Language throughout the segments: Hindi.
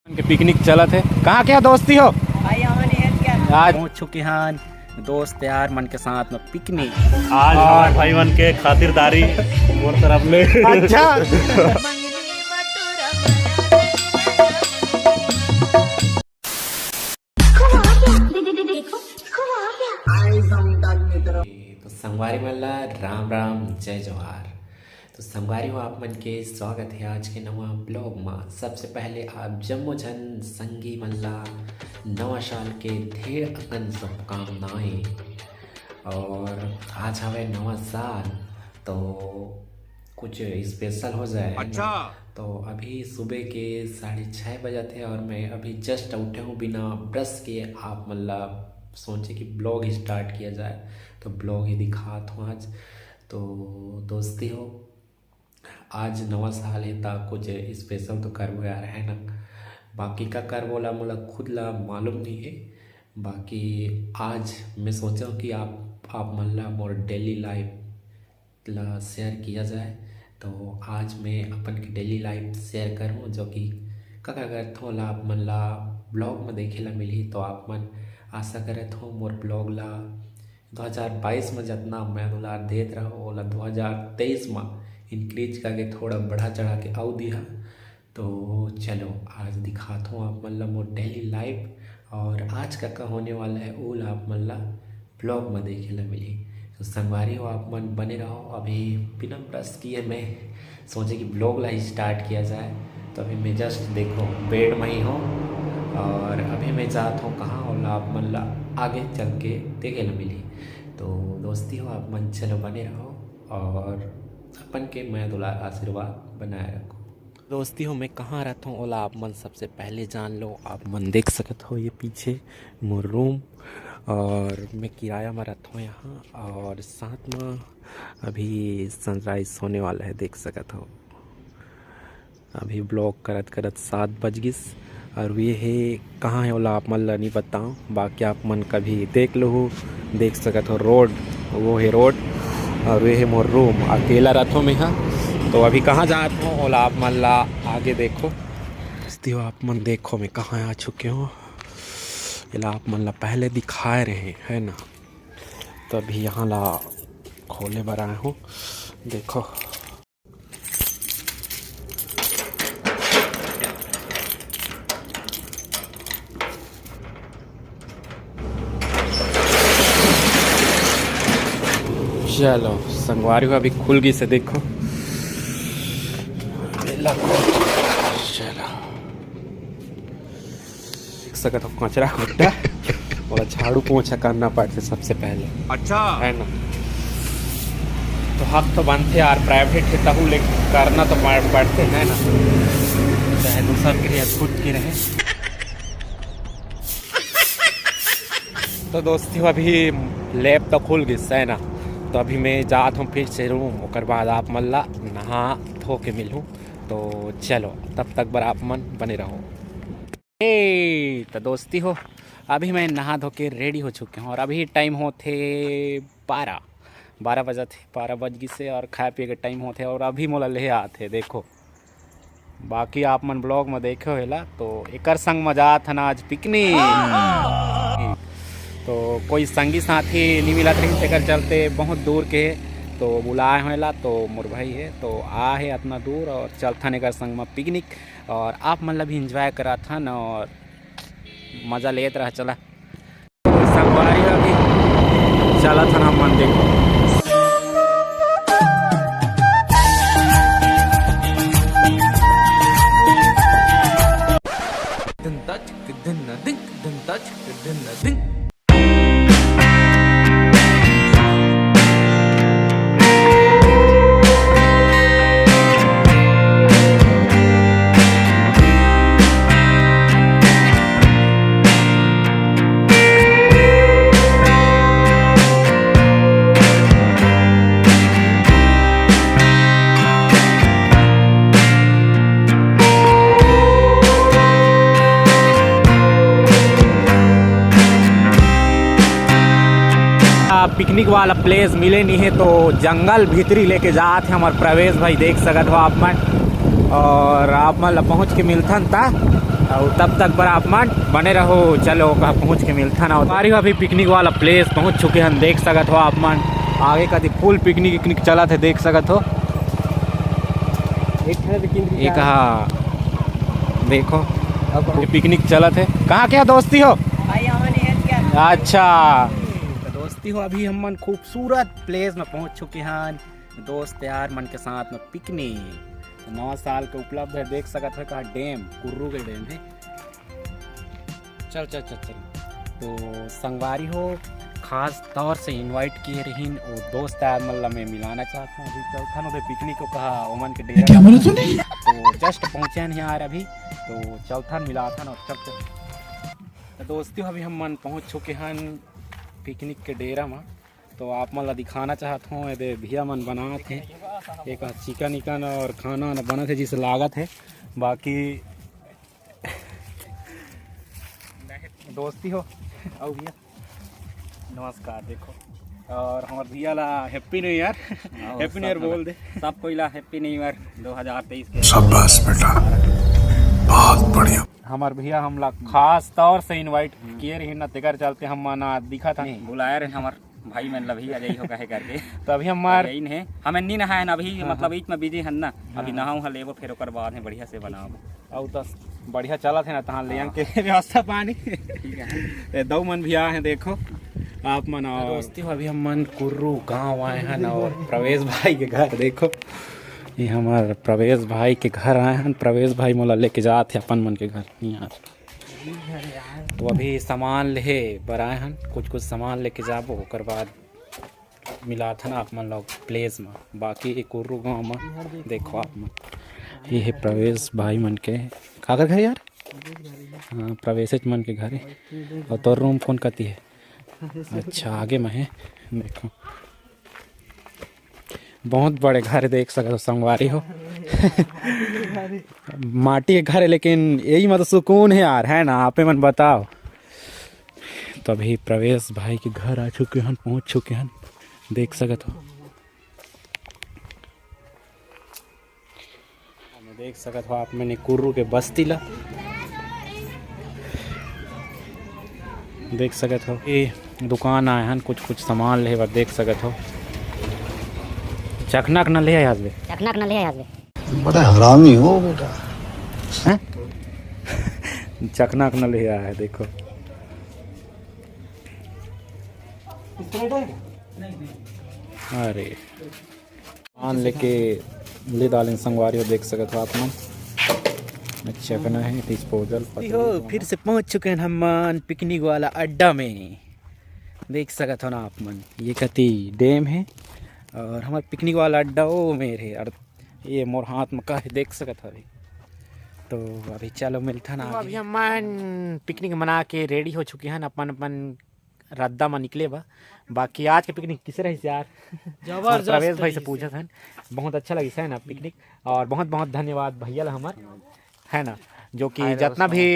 के पिकनिक चला थे। कहाँ क्या दोस्ती हो भाई क्या आज पहुँच चुके हैं दोस्त यार मन के साथ में पिकनिक। आज हमारे भाई मन के खातिरदारी और तरफ ले अच्छा तो संगवारी मल्ला राम राम जय जवाहर। तो संगवारी हो आप मन के स्वागत है आज के नवा ब्लॉग में। सबसे पहले आप जम्मो जन संगी मल्ला नवा साल के ढेर अकन शुभकामनाएं। और आज हवे नवा साल तो कुछ स्पेशल हो जाए। अच्छा तो अभी सुबह के 6:30 बजे थे और मैं अभी जस्ट उठे हूँ बिना ब्रश किए। आप मतलब सोचे कि ब्लॉग ही स्टार्ट किया जाए तो ब्लॉग ही दिखाता हूँ आज। तो दोस्ती हो आज नवा साल है ता कुछ स्पेशल तो करबो यार है ना। बाकी का करबो ला मुला खुद ला मालूम नहीं है। बाकी आज मैं सोचा हूँ कि आप मतलब मोर डेली लाइफ ला शेयर किया जाए। तो आज मैं अपन की डेली लाइफ शेयर करूँ जो कि का करता हूँ ला आप मन ला ब्लॉग में देखे ला मिली। तो आप मन आशा करत हो मोर ब्लॉग ला 2022 में जितना मैं दुलार देत रहा ओला 2023 में इंक्रीज करके थोड़ा बढ़ा चढ़ा के आउ दिया। तो चलो आज दिखाता हूँ आप मतलब मोर डेली लाइफ और आज का होने वाला है वो आप मतलब ब्लॉग में देखे ला मिली। तो संगवारी हो आप मन बने रहो। अभी बिना ब्रश किए मैं सोचे कि ब्लॉग ला ही स्टार्ट किया जाए। तो अभी मैं जस्ट देखो बेड में ही हूँ और अभी मैं जाता हूँ कहाँ और आप मतलब आगे चल के देखे ला मिली। तो दोस्ती हो आप मन चलो बने रहो और अपन के मैं दुलार आशीर्वाद बनाए रखो। दोस्ती हो मैं कहाँ रहता हूँ ओला आप मन सबसे पहले जान लो। आप मन देख सकते हो ये पीछे मोर रूम और मैं किराया में रहता हूँ यहाँ। और साथ में अभी सनराइज होने वाला है देख सकते हो। अभी ब्लॉग करत करत 7 बज गई और ये है कहाँ है ओला आप मन नहीं बताऊँ। बाकी आप मन कभी देख लो देख सकते हो रोड वो है रोड और ये है मोर रूम। अकेला रहता में हाँ। तो अभी कहाँ जाता हूँ ओला आप मन ला आगे देखो। हो आप मन देखो मैं कहाँ आ चुके हूँ। इला आप मन ला पहले दिखाए रहे है ना। तो अभी यहाँ ला खोले बर आए हूँ देखो। चलो संगवारी को अभी खुल गई से देखो। चलो देख सकते हो कचरा खुट्टा और झाड़ू पोछा करना पड़ता सबसे पहले। अच्छा है ना। तो हक तो बनते यार प्राइवेट है तब लेकिन करना तो पड़ते हैं ना। चाहे दूसर के लिए छूट के रहे। तो दोस्ती अभी लैब तो खुल गई है ना। तो अभी मैं जाता हूँ फिर से रूम और बाद आप मल्ला नहा धो के मिलूँ। तो चलो तब तक बर आप मन बने रहो। तो दोस्ती हो अभी मैं नहा धो के रेडी हो चुके हैं और अभी टाइम होते 12 बजे थे 12 बज गई से और खाए पिए के टाइम होते और अभी मोला ले आते देखो। बाकी आप मन ब्लॉग में देखो हेला। तो एक संग मजा था ना आज पिकनिक। तो कोई संगी साथी नहीं मिला थे तेकर चलते बहुत दूर के तो बुलाए होला। तो मोर भाई है तो आ है इतना दूर और चलथन एक संग में पिकनिक और आप मतलब भी इंजॉय करा था न और मज़ा लेत रहा। चला संगवारी अभी चला था ना मन देखो। पिकनिक वाला प्लेस मिले नहीं है तो जंगल भीतरी लेके जाते हैं हमारे प्रवेश भाई देख सकते हो आप मन। और आप मन पहुँच के मिलथन था और तब तक पर आप मन बने रहो। चलो कहाँ पहुँच के मिलता ना हमारी अभी पिकनिक वाला प्लेस पहुँच चुके हैं। देख सकत हो आप मन आगे का फुल पिकनिक चला थे देख सकत हो। एक हाँ देखो पिकनिक चला थे। कहाँ क्या दोस्ती हो? अच्छा तो दोस्ती हो अभी हम मन खूबसूरत प्लेस में पहुँच चुके हैं दोस्त यार मन के साथ में पिकनिक। तो 9 साल के उपलब्ध है देख सकत है कहा डैम कुर्रू के डैम है। चल चल चल चल तो संगवारी हो खास तौर से इनवाइट किए रहीन और दोस्त यार मतलब मैं मिलाना चाहता हूँ। अभी चौथा नो पिकनिक को कहा ओमन के डेरा तो जस्ट पहुँचे हैं यार अभी तो चौथा मिला था ना। चल चल तो दोस्ती अभी हम मन पहुँच चुके हैं पिकनिक के डेरा में। तो आप मतलब दिखाना चाहता हूँ ये भैया मन बना थे एक चिकन इकन और खाना ना बना थे जिसे लागत है। बाकी दोस्ती हो आओ भैया नमस्कार देखो और हमारे भैया ला happy new year. Happy new year बोल दे सब कोई ला हैप्पी न्यू ईयर 2023 के। शाबाश बेटा बहुत बढ़िया। हमारे भैया हम लोग खास तौर से इनवाइट किए रही ना तेकर चलते हम माना दिखा था बुलाया रहे हमारे भाई मन लभी आ जाई हो कहे करके तो अभी हमारे यही है हमें नहीं नहाए ना अभी मतलब बीच में बिजी हन ना अभी नहाऊं हल लेबो फिर ओकर बाद है बढ़िया से बनाओ और तो बढ़िया चला थे ना तहाँ ले के व्यवस्था पानी ठीक है। दो मन भी आए हैं देखो आप मन और दोस्ती अभी हम मन कुर्रू गांव आए हैं और प्रवेश भाई के घर देखो ये हमारे प्रवेश भाई के घर आए हैं। प्रवेश भाई मोला लेके जाते अपन मन के घर यहाँ तो अभी सामान ले पर आए हैं कुछ सामान लेके जाबो ओकर बाद मिला था ना आप मन लोग प्लेस में। बाकी एक कुर्रू गाँव में देखो आप मन ये है प्रवेश भाई मन के काकर घर यार। हाँ प्रवेश मन के घर है और तो रूम कौन कती है। अच्छा आगे में है देखो बहुत बड़े घर देख सकते हो संगवारी हो। माटी के घर है लेकिन यही मतलब सुकून है यार है ना आपे मन बताओ। तो अभी प्रवेश भाई के घर आ चुके हैं पहुंच चुके हैं देख सकते हो। देख सकते हो आप मैंने कुर्रू के बस्ती ला देख सकते हो ये दुकान आए हैं कुछ सामान ले देख सकते हो। चखनक न ले आज बे चखनक न ले आज बे बड़ा हरामी हो बेटा। चखनक न ले आया है देखो। अरे आन लेके ले डालें संगवारी देख सकते हो आप मन। अच्छा करना है डिस्पोजल हो फिर से पहुंच चुके हैं हम पिकनिक वाला अड्डा में देख सकते हो ना आप मन। ये कति डैम है और हमारे पिकनिक वाला अड्डा वो मेरे और ये मोर हाथ में का देख सकते हो अभी। तो अभी चलो मिलता ना अभी हम पिकनिक मना के रेडी हो चुके हैं अपन रद्दा में निकले बा। बाकी आज के पिकनिक किसे रही यार जबरदस्त प्रवेश भाई से पूछा था बहुत अच्छा लगी है ना पिकनिक। और बहुत बहुत धन्यवाद भैया ला हमार है ना जो कि जितना भी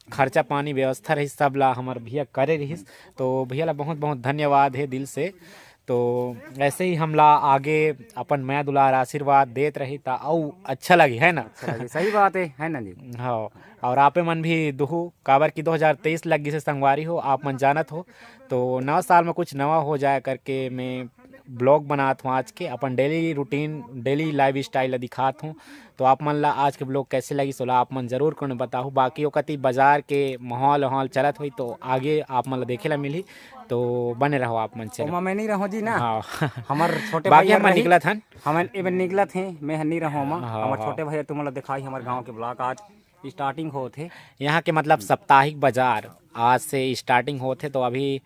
खर्चा पानी व्यवस्था रही सब ला हमार भैया करे रही। तो भैया ला बहुत बहुत धन्यवाद है दिल से। तो ऐसे ही हमला आगे अपन मैं दुलार आशीर्वाद देते रही ता औ अच्छा लगी है ना। सही बात है ना जी। हाँ और आपे मन भी दुहू काबर की 2023 लगी से संगवारी हो आप मन जानत हो। तो 9 साल में कुछ नवा हो जाए करके मैं ब्लॉग बनात हूँ आज के अपन daily routine daily lifestyle दिखात हूँ। तो आप मन ला आज के ब्लॉग कैसे लगी सोला आप मन जरूर को बताओ। बाकी वक़्त बाजार के माहौल चलत हुई तो आगे आप मन ला देखे ला मिली। तो बने रहो आप मन चलो मैं नहीं रहो जी ना। हाँ हमार छोटे बाकी भाई हम निकला था हमें एवं निकला थे मैं नहीं रहो हाँ, हमारे छोटे भाई तुम लोग दिखाई हमारे गांव के ब्लॉग आज स्टार्टिंग हो थे यहाँ के मतलब साप्ताहिक बाजार आज से स्टार्टिंग होते। तो अभी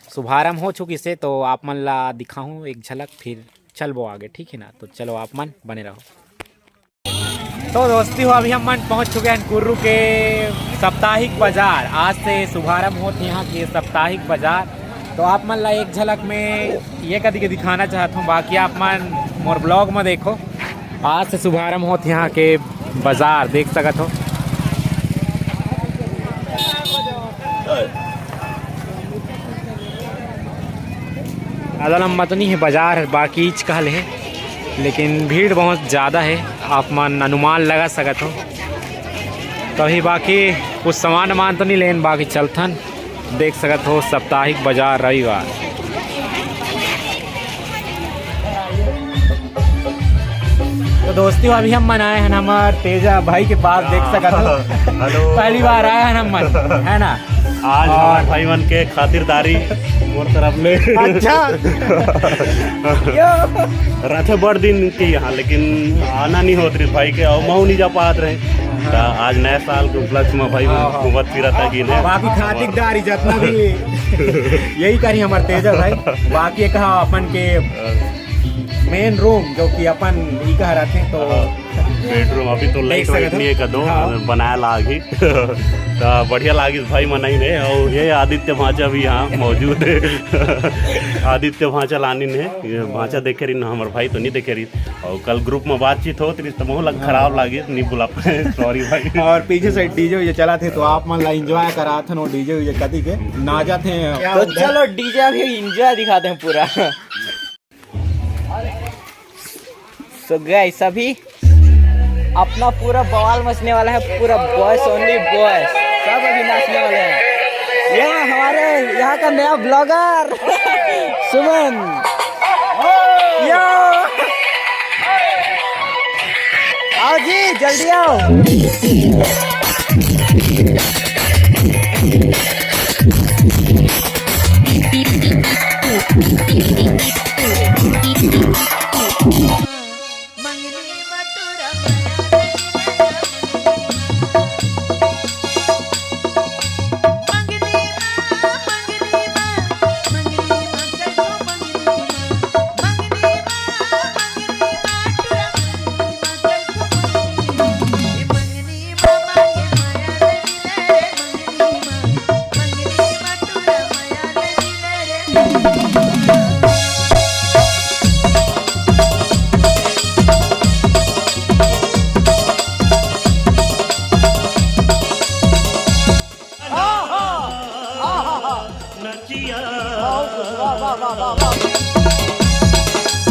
शुभारंभ हो चुकी से तो आप मन ला दिखाऊं एक झलक फिर चल वो आगे ठीक है ना। तो चलो आप मन बने रहो। तो दोस्ती हो अभी हम मन पहुँच चुके हैं कुर्रू के साप्ताहिक बाजार आज से शुभारंभ होते यहाँ के साप्ताहिक बाजार। तो आप मन ला एक झलक में ये कदी के दिखाना चाहता हूँ। बाकी आप मन मोर ब्लॉग में देखो आज से शुभारंभ होते यहाँ के बाजार देख सकते हो। ज़्यादा लंबा तो नहीं है बाजार है बाकी कहल है लेकिन भीड़ बहुत ज़्यादा है आप मन अनुमान लगा सकते हो। तो अभी बाकी कुछ सामान तो नहीं लेन, बाकी चलथन देख सकत हो साप्ताहिक बाजार रविवार। तो दोस्तों अभी हम मनाए हैं हमारे तेजा भाई के पास, देख सकत हो हेलो। पहली बार आया है हम है ना। आज हमारे भाई मन के खातिरदारी और तरफ में अच्छा रथे बड़ दिन की यहाँ, लेकिन आना नहीं होत रही भाई के और महू नहीं जा पात रहे। तो आज नए साल के उपलक्ष्य में भाई घूमत फिरत है कि नहीं। बाकी खातिरदारी जितना भी यही करी हमारे तेजा भाई। बाकी कहा अपन के मेन रूम जो कि अपन ई कह रहे थे, तो बेडरूम अभी तो लाइट वाइट नहीं है कदो बनाया लागी। तो बढ़िया लागी भाई मनाई ने। और ये आदित्य भांचा भी यहाँ मौजूद है। आदित्य भांचा लानी ने ये भांचा देखे रही ना, हमारे भाई तो नहीं देखे रही। और कल ग्रुप में बातचीत हो तो मोह लग खराब लागी, नहीं बुला पाए, सॉरी भाई। और पीछे से डीजे ये चला थे तो आप मन ला एंजॉय करा थे, डीजे ये कदी के नाचा थे। तो चलो डीजे भी एंजॉय दिखाते हैं पूरा। तो गाइस अभी अपना पूरा बवाल मचने वाला है, पूरा बॉयज ओनली बॉयज सब अभी नाचने वाले हैं। यहाँ हमारे यहाँ का नया ब्लॉगर सुमन, यो आओ जी जल्दी आओ।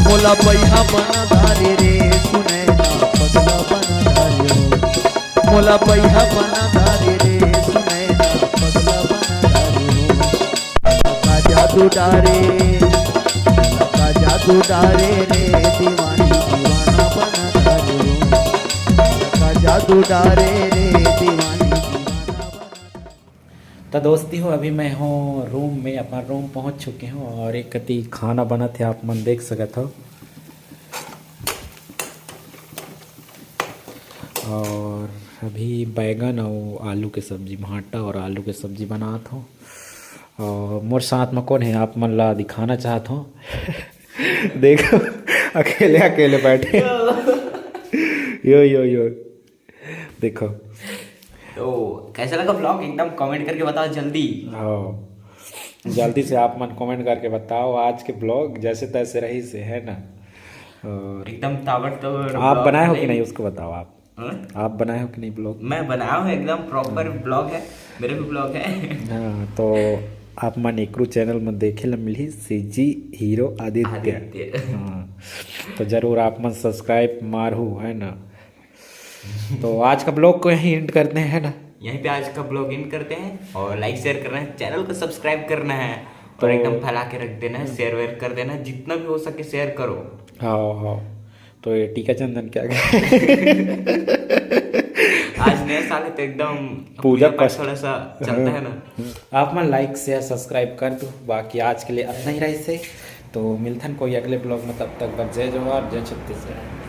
मोला पैहा बना धारे रे सुने ना पगला बना धारे हो। मोला पैहा बना धारे रे सुने ना पगला बना धारे हो। लका जादू डारे, लका जादू डारे रे दीवानी दीवाना बना धारे हो। लका जादू डारे रे दीवानी दीवाना बना। तो दोस्ती हो अभी मैं हूँ रूम में, अपना रूम पहुँच चुके हूँ और एक कति खाना बना थे, आप मन देख सकत हो। और अभी बैगन और आलू के सब्जी, भांटा और आलू के सब्जी बनात हूँ। और मोर साथ में कौन है आप मन ला दिखाना चाहता हूँ। देखो अकेले अकेले बैठे यो यो यो देखो। तो कैसा लगा ब्लॉग एकदम कमेंट करके बताओ जल्दी। हाँ जल्दी से आप मन कमेंट करके बताओ आज के ब्लॉग जैसे तैसे रही से है ना। और एकदम ताबड़तोड़ आप बनाए हो कि नहीं उसको बताओ। हाँ? आप बनाए हो कि नहीं ब्लॉग? मैं बनाया हूँ, एकदम प्रॉपर ब्लॉग है, मेरे भी ब्लॉग है। हाँ तो आप मन एकरू चैनल में देखे ला मिली सीजी हीरो आदित्य। हाँ तो जरूर आप मन सब्सक्राइब मारू है ना। तो आज का ब्लॉग को यहीं एंड करते हैं ना, यहीं पे आज का ब्लॉग एंड करते हैं। और लाइक शेयर करना है, चैनल को सब्सक्राइब करना है और एकदम फैला के रख देना है, शेयर वेयर कर देना है, जितना भी हो सके शेयर करो। हाँ हाँ तो ये टीका चंदन क्या आज नया साल है तो एकदम पूजा पाठ थोड़ा सा चलता है ना। आप मन लाइक शेयर सब्सक्राइब कर दो। बाकी आज के लिए इतना ही रहे से, तो मिलथन कोई अगले ब्लॉग में, तब तक बस जय जवाहर जय छत्तीसगढ़।